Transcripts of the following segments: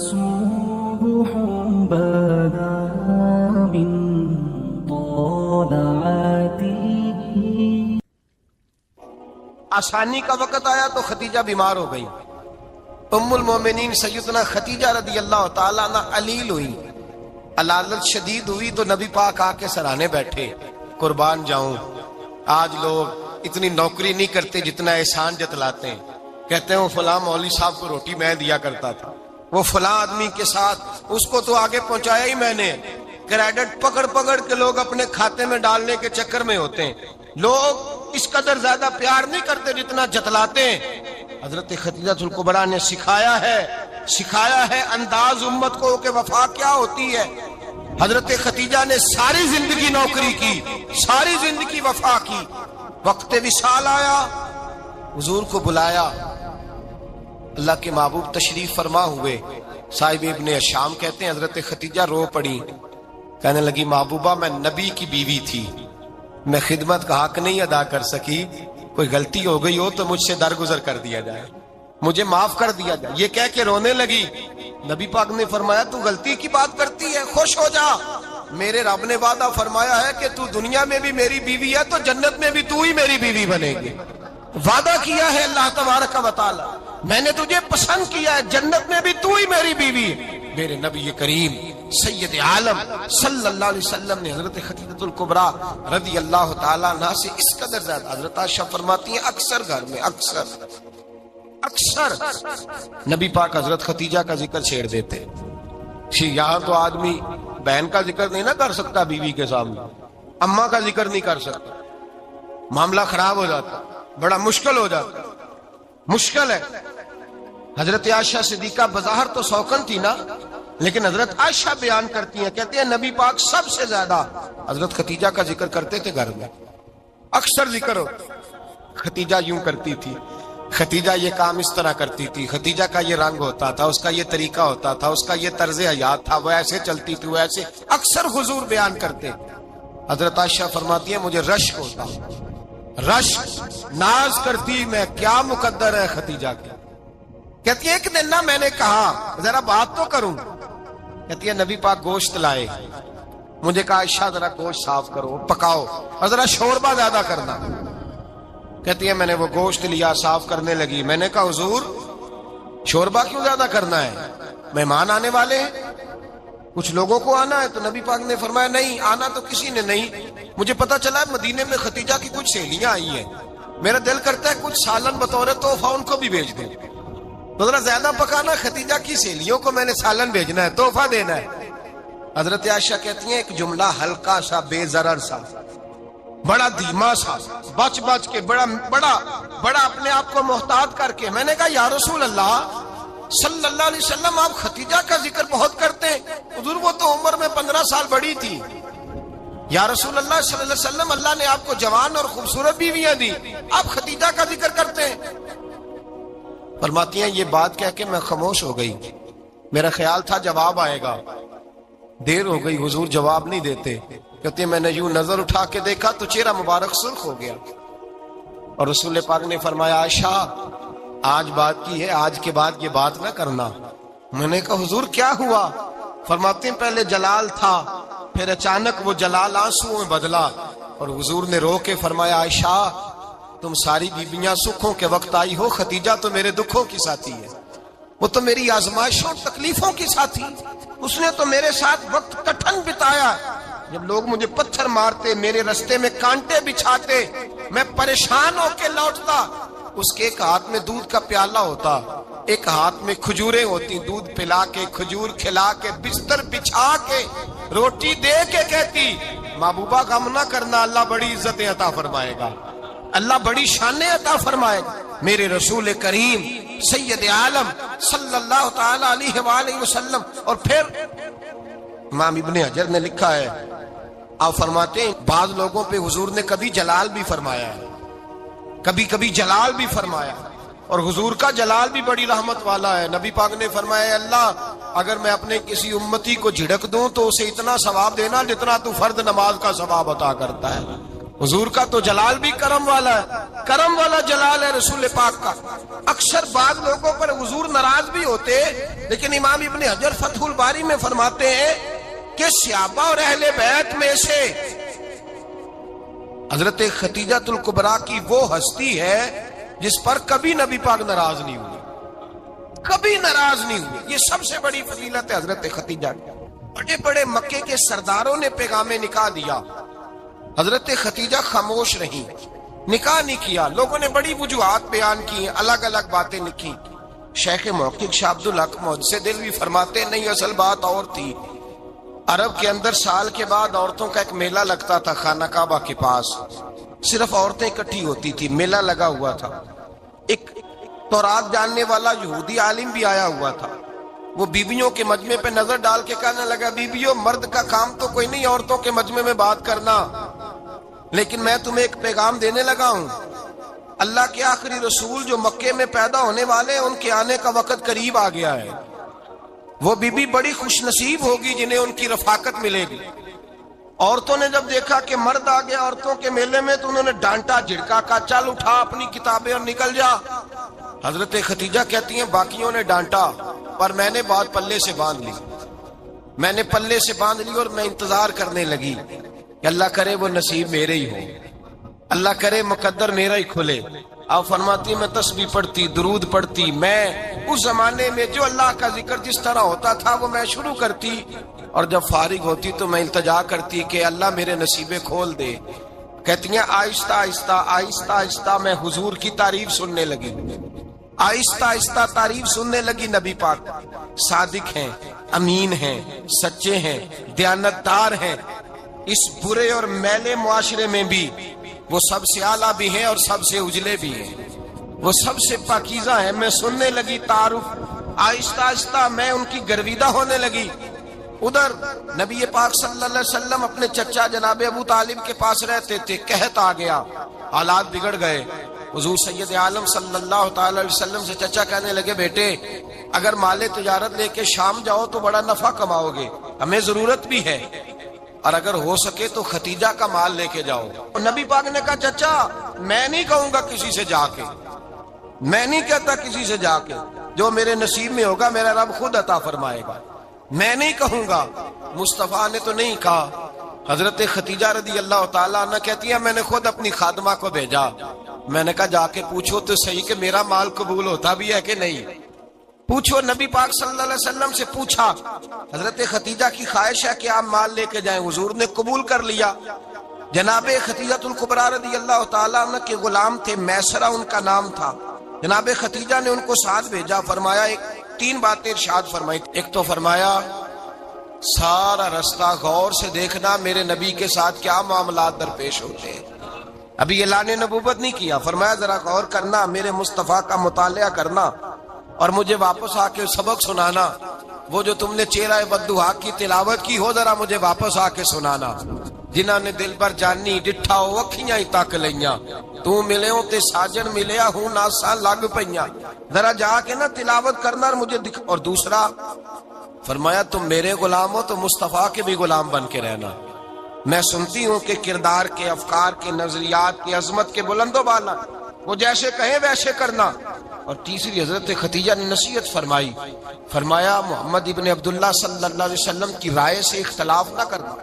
صبح بدا من طلعته. آسانی کا وقت آیا تو ختیجہ بیمار ہو گئی. ام المومنین سیدنا ختیجہ رضی اللہ تعالیٰ عنہ علیل ہوئی، علالت شدید ہوئی تو نبی پاک آ کے سرانے بیٹھے. قربان جاؤں، آج لوگ اتنی نوکری نہیں کرتے جتنا احسان جتلاتے ہیں. کہتے ہیں وہ فلاں مولوی صاحب کو روٹی میں دیا کرتا تھا، وہ فلاں آدمی کے ساتھ اس کو تو آگے پہنچایا ہی میں نے. کریڈٹ پکڑ پکڑ کے لوگ اپنے کھاتے میں ڈالنے کے چکر میں ہوتے ہیں. لوگ اس قدر زیادہ پیار نہیں کرتے جتنا جتلاتے ہیں. حضرت خدیجہ الکبریٰ نے سکھایا ہے انداز امت کو کہ وفا کیا ہوتی ہے. حضرت خدیجہ نے ساری زندگی نوکری کی، ساری زندگی وفا کی. وقت وصال آیا، حضور کو بلایا. اللہ کے محبوب تشریف فرما ہوئے. صاحب ابن الشام کہتے ہیں حضرت خدیجہ رو پڑی، کہنے لگی محبوبہ میں نبی کی بیوی تھی، میں خدمت کا حق نہیں ادا کر سکی، کوئی غلطی ہو گئی ہو تو مجھ سے درگزر کر دیا جائے، مجھے معاف کر دیا جائے. یہ کہہ کے رونے لگی. نبی پاک نے فرمایا تو غلطی کی بات کرتی ہے، خوش ہو جا، میرے رب نے وعدہ فرمایا ہے کہ تو دنیا میں بھی میری بیوی ہے تو جنت میں بھی تو ہی میری بیوی بنے گی. وعدہ کیا ہے اللہ تبارک و تعالی، میں نے تجھے پسند کیا ہے، جنت میں بھی تو ہی میری بیوی ہے. میرے نبی کریم سید عالم صلی اللہ علیہ وسلم نے حضرت خدیجہ الکبریٰ رضی اللہ تعالیٰ عنہ سے اس قدر زیادہ، حضرت عائشہ فرماتی ہیں اکثر گھر میں اکثر نبی پاک حضرت خدیجہ کا ذکر چھیڑ دیتے. یہاں تو آدمی بہن کا ذکر نہیں نہ کر سکتا، بیوی کے سامنے اماں کا ذکر نہیں کر سکتا، معاملہ خراب ہو جاتا، بڑا مشکل ہو جاتا، مشکل ہے. حضرت عائشہ صدیقہ بظاہر تو سوکن تھی نا، لیکن حضرت عائشہ بیان کرتی ہیں، کہتے ہیں نبی پاک سب سے زیادہ حضرت خدیجہ کا ذکر کرتے تھے گھر میں، اکثر ذکر ہو. خدیجہ یوں کرتی تھی، خدیجہ یہ کام اس طرح کرتی تھی، خدیجہ کا یہ رنگ ہوتا تھا، اس کا یہ طریقہ ہوتا تھا، اس کا یہ طرز حیات تھا، وہ ایسے چلتی تھی، وہ ایسے، اکثر حضور بیان کرتے. حضرت عائشہ فرماتی ہیں مجھے رشک ہوتا، رشک، ناز کرتی میں، کیا مقدر ہے خدیجہ کے. کہتی ہے ایک دن نا میں نے کہا ذرا بات تو کروں. کہتی ہے نبی پاک گوشت لائے، مجھے کہا عائشہ ذرا گوشت صاف کرو، پکاؤ اور ذرا شوربہ زیادہ کرنا. کہتی ہے میں نے وہ گوشت لیا، صاف کرنے لگی. میں نے کہا حضور شوربہ کیوں زیادہ کرنا ہے، مہمان آنے والے ہیں، کچھ لوگوں کو آنا ہے. تو نبی پاک نے فرمایا نہیں، آنا تو کسی نے نہیں، مجھے پتا چلا ہے مدینے میں خدیجہ کی کچھ سہیلیاں آئی ہیں، میرا دل کرتا ہے کچھ سالن بطور تحفہ ان کو بھی بھیج دیں. تو ذرا زیادہ پکانا، خدیجہ کی سہیلیوں کو میں نے سالن بھیجنا ہے، تحفہ دینا ہے. حضرت عائشہ کہتی ہیں ایک جملہ ہلکا سا، بے ضرر سا، بڑا دھیما سا، بچ کے بڑا اپنے آپ کو محتاط کر کے. میں نے کہا یا رسول اللہ صلی اللہ علیہ وسلم آپ خدیجہ کا ذکر بہت کرتے ہیں. حضور وہ تو عمر میں 15 سال بڑی تھی. یا رسول اللہ صلی اللہ علیہ وسلم اللہ نے آپ کو جوان اور خوبصورت بیویاں دی، آپ خدیجہ کا ذکر کرتے ہیں. فرماتی ہیں یہ بات کہہ کے میں خاموش ہو گئی، میرا خیال تھا جواب آئے گا، دیر ہو گئی، حضور جواب نہیں دیتے. کہتے ہیں میں نے یوں نظر اٹھا کے دیکھا تو چہرہ مبارک سرخ ہو گیا. اور رسول پاک نے فرمایا عائشہ آج بات کی ہے، آج کے بعد یہ بات نہ کرنا. میں نے کہا حضور کیا ہوا؟ فرماتے ہیں پہلے جلال تھا، پھر اچانک وہ جلال آنسو میں بدلا. اور حضور نے رو کے فرمایا عائشہ تم ساری بیویاں سکھوں کے وقت آئی ہو، خدیجہ تو میرے دکھوں کی ساتھی ہے، وہ تو میری آزمائشوں تکلیفوں کی ساتھی، اس نے تو میرے ساتھ وقت کٹھن بتایا. جب لوگ مجھے پتھر مارتے، میرے رستے میں کانٹے بچھاتے، میں پریشان ہو کے لوٹتا، اس کے ایک ہاتھ میں دودھ کا پیالہ ہوتا، ایک ہاتھ میں کھجوریں ہوتی، دودھ پلا کے، کھجور کھلا کے، بستر بچھا کے، روٹی دے کے کہتی محبوبہ غم نہ کرنا، اللہ بڑی عزتیں عطا فرمائے گا، اللہ بڑی شانیں عطا فرمائے گا. میرے رسول کریم سید عالم صلی اللہ تعالی علیہ وآلہ وسلم. اور پھر امام ابن حجر نے لکھا ہے، آپ فرماتے ہیں بعض لوگوں پہ حضور نے کبھی جلال بھی فرمایا ہے، کبھی جلال بھی فرمایا، اور حضور کا جلال بھی بڑی رحمت والا ہے. نبی پاک نے فرمایا اللہ اگر میں اپنے کسی امتی کو جھڑک دوں تو اسے اتنا ثواب دینا جتنا تو فرض نماز کا ثواب عطا کرتا ہے. حضور کا تو جلال بھی کرم والا ہے، کرم والا جلال ہے رسول پاک کا۔ اکثر بعض لوگوں پر حضور ناراض بھی ہوتے، لیکن امام ابن حجر فتح الباری میں فرماتے ہیں کہ صحابہ اور اہل بیت میں سے حضرت ختیجہ الکبریٰ کی وہ ہستی ہے جس پر کبھی نبی پاک ناراض نہیں ہوئے، کبھی ناراض نہیں ہوئے۔ یہ سب سے بڑی فضیلت ہے حضرت ختیجہ کی۔ بڑے بڑے مکے کے سرداروں نے پیغام نکاح دیا، حضرت ختیجہ خاموش رہی، نکاح نہیں کیا۔ لوگوں نے بڑی وجوہات بیان کی، الگ الگ باتیں لکھی۔ شیخ محقق شاہ عبدالحق محدث دہلوی فرماتے نہیں، اصل بات اور تھی۔ عرب کے اندر سال کے بعد عورتوں کا ایک میلہ لگتا تھا خانہ کعبہ کے پاس، صرف عورتیں اکٹھی ہوتی تھی، میلہ لگا ہوا تھا۔ ایک تورات جاننے والا یہودی عالم بھی آیا ہوا تھا، وہ بیویوں کے مجمع پہ نظر ڈال کے کہنے لگا، بیویوں مرد کا کام تو کوئی نہیں عورتوں کے مجمع میں بات کرنا، لیکن میں تمہیں ایک پیغام دینے لگا ہوں۔ اللہ کے آخری رسول جو مکے میں پیدا ہونے والے ہیں، ان کے آنے کا وقت قریب آ گیا ہے۔ وہ بیوی بڑی خوش نصیب ہوگی جنہیں ان کی رفاقت ملے گی۔ عورتوں نے جب دیکھا کہ مرد آ گیا عورتوں کے میلے میں، تو انہوں نے ڈانٹا جھڑکا، کہا چل اٹھا اپنی کتابیں اور نکل جا۔ حضرت ختیجہ کہتی ہیں باقیوں نے ڈانٹا، پر میں نے بات پلے سے باندھ لی، میں نے پلے سے باندھ لی، اور میں انتظار کرنے لگی کہ اللہ کرے وہ نصیب میرے ہی ہو، اللہ کرے مقدر میرا ہی کھلے۔ آپ فرماتی میں تسبیح پڑھتی، درود پڑھتی، میں اس زمانے میں جو اللہ کا ذکر جس طرح ہوتا تھا وہ میں شروع کرتی، اور جب فارغ ہوتی تو میں التجا کرتی کہ اللہ میرے نصیبے کھول دے۔ کہتی ہیں آہستہ آہستہ آہستہ آہستہ میں حضور کی تعریف سننے لگی، آہستہ آہستہ تعریف سننے لگی۔ نبی پاک صادق ہیں، امین ہیں، سچے ہیں، دیانتدار ہیں، اس برے اور میلے معاشرے میں بھی وہ سب سے اعلیٰ بھی ہیں اور سب سے اجلے بھی ہیں، وہ سب سے پاکیزہ ہیں۔ میں سننے لگی تعارف، آہستہ آہستہ میں ان کی گرویدہ ہونے لگی۔ ادھر نبی پاک صلی اللہ علیہ وسلم اپنے چچا جناب ابو طالب کے پاس رہتے تھے، قحط آ گیا، حالات بگڑ گئے۔ حضور سید عالم صلی اللہ تعالی علیہ وسلم سے چچا کہنے لگے، بیٹے اگر مال تجارت لے کے شام جاؤ تو بڑا نفع کماؤ گے، ہمیں ضرورت بھی ہے، اور اگر ہو سکے تو ختیجہ کا مال لے کے جاؤ۔ اور نبی پاک نے کہا چچا میں نہیں کہوں گا کسی سے جا کے، میں نہیں کہتا کسی سے جا کے، جو میرے نصیب میں ہوگا میرا رب خود عطا فرمائے گا، میں نہیں کہوں گا۔ مصطفیٰ نے تو نہیں کہا۔ حضرت ختیجہ رضی اللہ تعالیٰ عنہ کہتی ہیں میں نے خود اپنی خادمہ کو بھیجا، میں نے کہا جا کے پوچھو تو صحیح کہ میرا مال قبول ہوتا بھی ہے کہ نہیں، پوچھو۔ نبی پاک صلی اللہ علیہ وسلم سے پوچھا، حضرت ختیجہ کی خواہش ہے کہ آپ مال لے کے جائیں، حضور نے قبول کر لیا۔ جناب ختیجہ الکبریٰ رضی اللہ تعالیٰ عنہ کے غلام تھے، میسرہ ان کا نام تھا۔ جناب ختیجہ نے ان کو ساتھ بھیجا، فرمایا تین باتیں ارشاد فرمائی۔ ایک تو فرمایا سارا رستہ غور سے دیکھنا میرے نبی کے ساتھ کیا معاملات درپیش ہوتے ہیں۔ ابھی اعلان نبوت نہیں کیا، فرمایا ذرا غور کرنا، میرے مصطفیٰ کا مطالعہ کرنا، اور مجھے واپس آ کے سبق سنانا۔ وہ جو تم نے چہرہ بددعا کی تلاوت کی ہو ذرا مجھے واپس آ کے سنانا۔ جنہاں نے دل پر جانی ڈٹھا ہو اکھیاں ہی تک لیاں، تو ملے ہوں تے ساجن ملیا ہوں ناساں لگ پئیاں، ذرا جا کے نا تلاوت کرنا اور مجھے دکھ۔ اور دوسرا فرمایا تم میرے غلام ہو تو مصطفیٰ کے بھی غلام بن کے رہنا، میں سنتی ہوں کہ کردار کے، افکار کے، نظریات کی، عظمت کے بلند و بالا، وہ جیسے کہیں ویسے کرنا۔ اور تیسری حضرت ختیجہ نے نصیحت فرمائی، فرمایا محمد ابن عبداللہ صلی اللہ علیہ وسلم کی رائے سے اختلاف نہ کرنا،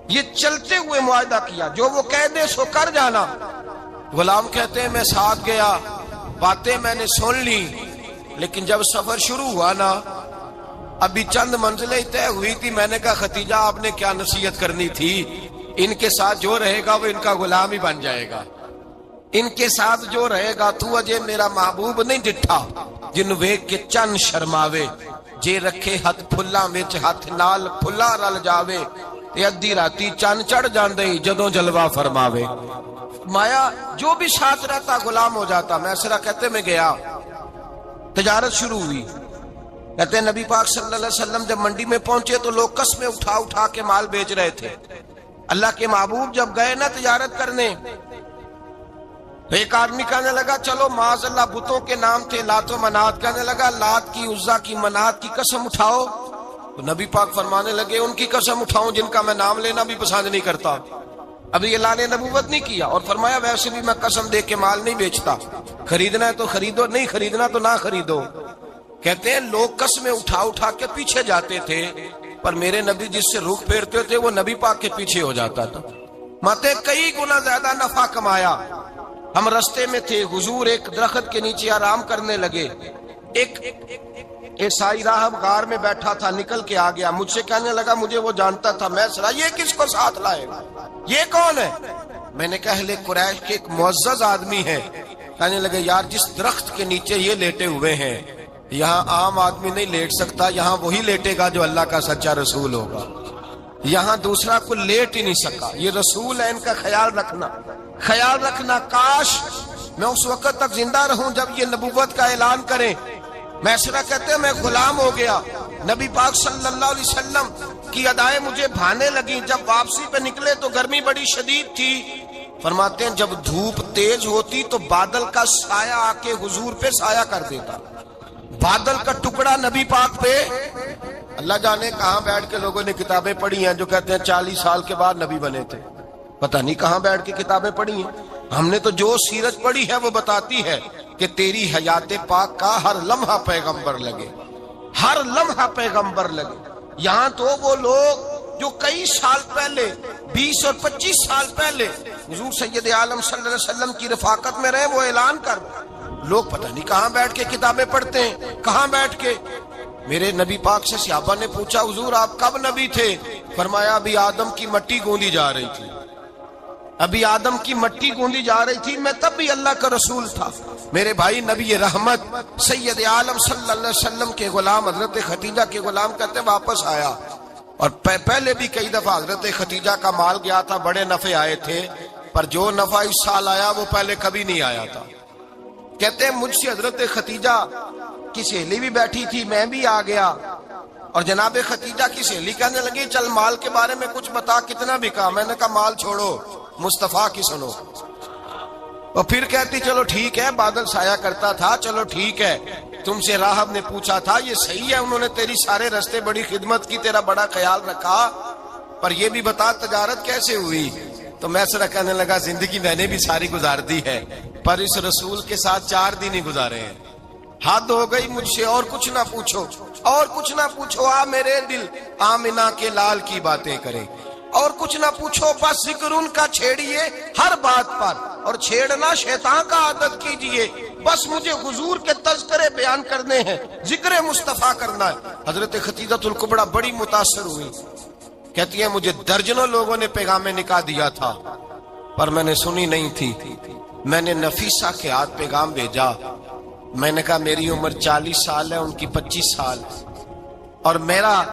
یہ چلتے ہوئے معاہدہ کیا، جو وہ کہہ دے سو کر جانا۔ غلام کہتے ہیں میں ساتھ گیا، باتیں میں نے سن لی، لیکن جب سفر شروع ہوا نا ابھی چند منزلیں طے ہوئی تھی، میں نے کہا ختیجہ آپ نے کیا نصیحت کرنی تھی، ان کے ساتھ جو رہے گا وہ ان کا غلام ہی بن جائے گا، ان کے ساتھ جو رہے گا تو اجے میرا محبوب نہیں ڈٹھا جن ویکھ کے چن شرماوے، جے رکھے ہاتھ پھلاں وچ ہاتھ نال پھلا رل جاوے، تے ادھی راتی چن چڑھ جاندے جدوں جلوہ فرماوے۔ مایا جو بھی ساتھ رہتا غلام ہو جاتا۔ میسرہ کہتے میں گیا، تجارت شروع ہوئی۔ کہتے ہیں نبی پاک صلی اللہ علیہ وسلم جب منڈی میں پہنچے تو لوگ قسمیں اٹھا اٹھا کے مال بیچ رہے تھے۔ اللہ کے محبوب جب گئے نا تجارت کرنے تو ایک آدمی کہنے لگا چلو معاذ اللہ بتوں کے نام تھے لات و منات، کہنے لگا لات کی، عزا کی، منات کی قسم اٹھاؤ۔ تو نبی پاک فرمانے لگے ان کی قسم اٹھاؤں جن کا میں نام لینا بھی پسند نہیں کرتا۔ ابھی اعلان نبوت نہیں کیا، اور فرمایا ویسے بھی میں قسم دے کے مال نہیں بیچتا، خریدنا ہے تو خریدو، نہیں خریدنا تو نہ خریدو۔ کہتے ہیں لوگ قسمیں اٹھا اٹھا کے پیچھے جاتے تھے، پر میرے نبی جس سے رخ پھیرتے تھے وہ نبی پاک کے پیچھے ہو جاتا تھا۔ ماتے کئی گنا زیادہ نفع کمایا۔ ہم رستے میں تھے، حضور ایک درخت کے نیچے آرام کرنے لگے، ایک عیسائی راہب غار میں بیٹھا تھا، نکل کے آ گیا، مجھ سے کہنے لگا مجھے وہ جانتا تھا، میں سنا یہ کس کو ساتھ لائے گا، یہ کون ہے؟ میں نے کہا اہل قریش کے ایک معزز آدمی ہے۔ کہنے لگے یار جس درخت کے نیچے یہ لیٹے ہوئے ہیں یہاں عام آدمی نہیں لیٹ سکتا، یہاں وہی لیٹے گا جو اللہ کا سچا رسول ہوگا، یہاں دوسرا کوئی لیٹ ہی نہیں سکا، یہ رسول ہے، ان کا خیال رکھنا۔ کاش میں اس وقت تک زندہ رہوں جب یہ نبوت کا اعلان کریں۔ میسرہ کہتے ہیں میں غلام ہو گیا، نبی پاک صلی اللہ علیہ وسلم کی ادائیں مجھے بھانے لگیں۔ جب واپسی پہ نکلے تو گرمی بڑی شدید تھی، فرماتے ہیں جب دھوپ تیز ہوتی تو بادل کا سایہ آ کے حضور پہ سایہ کر دیتا، بادل کا ٹکڑا نبی پاک پہ۔ اللہ جانے کہاں بیٹھ کے لوگوں نے کتابیں پڑھی ہیں جو کہتے ہیں 40 سال کے بعد نبی بنے تھے، پتہ نہیں کہاں بیٹھ کے کتابیں پڑھی ہیں۔ ہم نے تو جو سیرت پڑھی ہے وہ بتاتی ہے کہ تیری حیات پاک کا ہر لمحہ پیغمبر لگے، ہر لمحہ پیغمبر لگے۔ یہاں تو وہ لوگ جو کئی سال پہلے 20 اور 25 سال پہلے حضور سید عالم صلی اللہ علیہ وسلم کی رفاقت میں رہے، وہ اعلان کر لوگ پتہ نہیں کہاں بیٹھ کے کتابیں پڑھتے ہیں، کہاں بیٹھ کے۔ میرے نبی پاک سے صحابہ نے پوچھا حضور آپ کب نبی تھے؟ فرمایا ابھی آدم کی مٹی گوندی جا رہی تھی، ابھی آدم کی مٹی گوندی جا رہی تھی، میں تب بھی اللہ کا رسول تھا۔ میرے بھائی نبی رحمت سید عالم صلی اللہ علیہ وسلم کے غلام حضرت خدیجہ کے غلام کہتے واپس آیا، اور پہلے بھی کئی دفعہ حضرت خدیجہ کا مال گیا تھا، بڑے نفع آئے تھے، پر جو نفع اس سال آیا وہ پہلے کبھی نہیں آیا تھا۔ کہتے ہیں مجھ سے حضرت خدیجہ کی سہیلی بھی بیٹھی تھی، میں بھی آ گیا، اور جناب خدیجہ کی سہیلی کہنے لگی چل مال کے بارے میں کچھ بتا، کتنا بکا؟ میں نے کہا مال چھوڑو، مصطفیٰ کی سنو۔ اور پھر کہتی چلو ٹھیک ہے، بادل سایہ کرتا تھا، چلو ٹھیک ہے، تم سے راہب نے پوچھا تھا یہ صحیح ہے، انہوں نے تیری سارے رستے بڑی خدمت کی، تیرا بڑا خیال رکھا، پر یہ بھی بتا تجارت کیسے ہوئی؟ تو میں سر کہنے لگا زندگی میں نے بھی ساری گزار دی ہے، پر اس رسول کے ساتھ 4 دن ہی گزارے ہیں، حد ہو گئی مجھ سے، اور کچھ نہ پوچھو، اور کچھ نہ پوچھو، آ میرے دل آمنہ کے لال کی باتیں کرے، اور کچھ نہ پوچھو، بس ذکر ان کا چھیڑیے ہر بات پر، اور چھیڑنا شیطان کا عادت کیجئے، بس مجھے حضور کے تذکرے بیان کرنے ہیں، ذکر مصطفیٰ کرنا ہے۔ حضرت خدیجہ الکبریٰ بڑی متاثر ہوئی، کہتی ہیں مجھے درجنوں لوگوں نے پیغام نکاح دیا تھا، پر میں نے سنی نہیں تھی، میں نے نفیسہ کے ہاتھ پیغام بھیجا، میں نے کہا میری عمر 40 سال ہے، ان کی 25 سال، اور میرا